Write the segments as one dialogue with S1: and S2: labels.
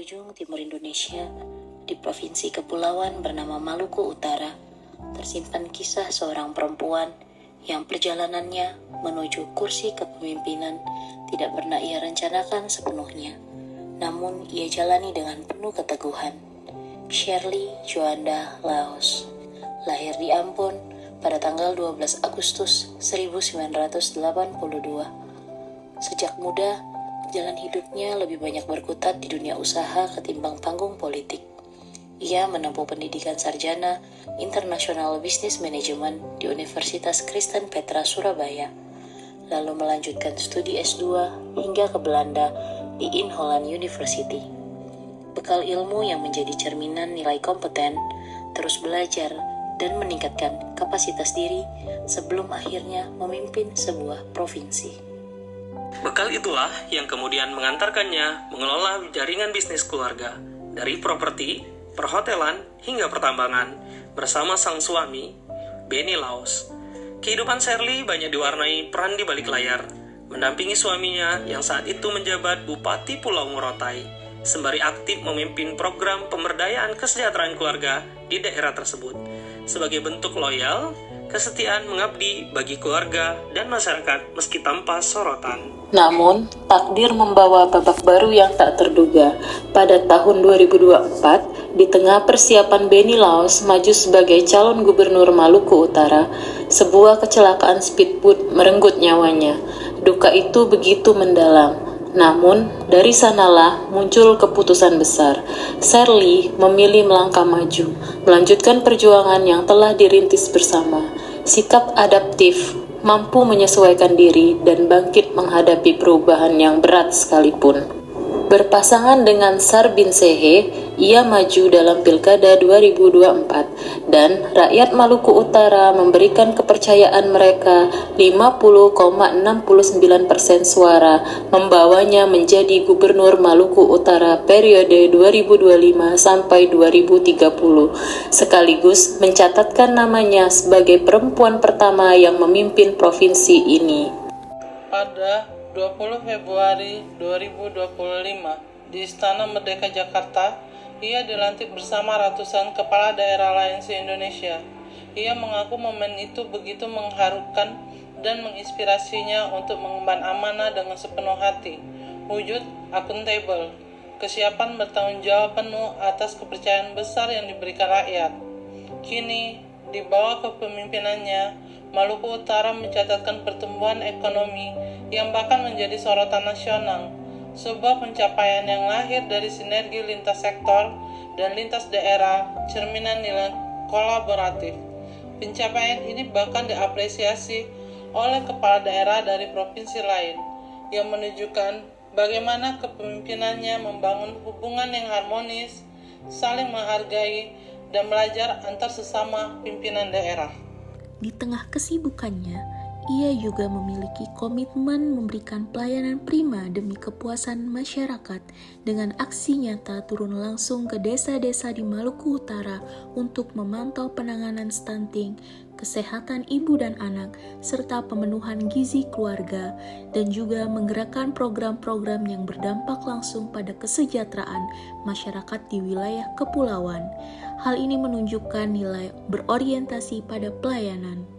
S1: ujung timur Indonesia, di provinsi kepulauan bernama Maluku Utara, tersimpan kisah seorang perempuan yang perjalanannya menuju kursi kepemimpinan tidak pernah ia rencanakan sepenuhnya, namun ia jalani dengan penuh keteguhan. Shirley Juanda Laos lahir di Ambon pada tanggal 12 Agustus 1982. Sejak muda, jalan hidupnya lebih banyak berkutat di dunia usaha ketimbang panggung politik. Ia menempuh pendidikan sarjana International Business Management di Universitas Kristen Petra Surabaya, lalu melanjutkan studi S2 hingga ke Belanda di In Holland University. Bekal ilmu yang menjadi cerminan nilai kompeten, terus belajar dan meningkatkan kapasitas diri sebelum akhirnya memimpin sebuah provinsi.
S2: Bekal itulah yang kemudian mengantarkannya mengelola jaringan bisnis keluarga, dari properti, perhotelan, hingga pertambangan, bersama sang suami, Benny Laos. Kehidupan Shirley banyak diwarnai peran di balik layar, mendampingi suaminya yang saat itu menjabat Bupati Pulau Morotai, sembari aktif memimpin program pemberdayaan kesejahteraan keluarga di daerah tersebut. Sebagai bentuk loyal, kesetiaan mengabdi bagi keluarga dan masyarakat meski tanpa sorotan.
S1: Namun, takdir membawa babak baru yang tak terduga. Pada tahun 2024, di tengah persiapan Benny Laos maju sebagai calon gubernur Maluku Utara, sebuah kecelakaan speedboat merenggut nyawanya. Duka itu begitu mendalam. Namun, dari sanalah muncul keputusan besar. Shirley memilih melangkah maju, melanjutkan perjuangan yang telah dirintis bersama. Sikap adaptif, mampu menyesuaikan diri, dan bangkit menghadapi perubahan yang berat sekalipun. Berpasangan dengan Sarbin Sehe, ia maju dalam Pilkada 2024 dan rakyat Maluku Utara memberikan kepercayaan mereka 50,69% suara, membawanya menjadi Gubernur Maluku Utara periode 2025 sampai 2030, sekaligus mencatatkan namanya sebagai perempuan pertama yang memimpin provinsi ini.
S3: Pada 20 Februari 2025 di Istana Merdeka Jakarta, ia dilantik bersama ratusan kepala daerah lain se-Indonesia. Ia mengaku momen itu begitu mengharukan dan menginspirasinya untuk mengemban amanah dengan sepenuh hati. Wujud akuntabel, kesiapan bertanggung jawab penuh atas kepercayaan besar yang diberikan rakyat. Kini, di bawah kepemimpinannya, Maluku Utara mencatatkan pertumbuhan ekonomi yang bahkan menjadi sorotan nasional, sebuah pencapaian yang lahir dari sinergi lintas sektor dan lintas daerah, cerminan nilai kolaboratif. Pencapaian ini bahkan diapresiasi oleh kepala daerah dari provinsi lain, yang menunjukkan bagaimana kepemimpinannya membangun hubungan yang harmonis, saling menghargai, dan belajar antar sesama pimpinan daerah.
S4: Di tengah kesibukannya, ia juga memiliki komitmen memberikan pelayanan prima demi kepuasan masyarakat dengan aksi nyata turun langsung ke desa-desa di Maluku Utara untuk memantau penanganan stunting, kesehatan ibu dan anak, serta pemenuhan gizi keluarga, dan juga menggerakkan program-program yang berdampak langsung pada kesejahteraan masyarakat di wilayah kepulauan. Hal ini menunjukkan nilai berorientasi pada pelayanan.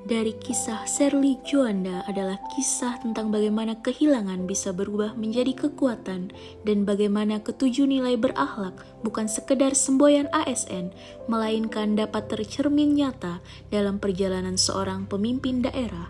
S4: Dari kisah Shirley Juanda adalah kisah tentang bagaimana kehilangan bisa berubah menjadi kekuatan dan bagaimana ketujuh nilai berakhlak bukan sekedar semboyan ASN, melainkan dapat tercermin nyata dalam perjalanan seorang pemimpin daerah.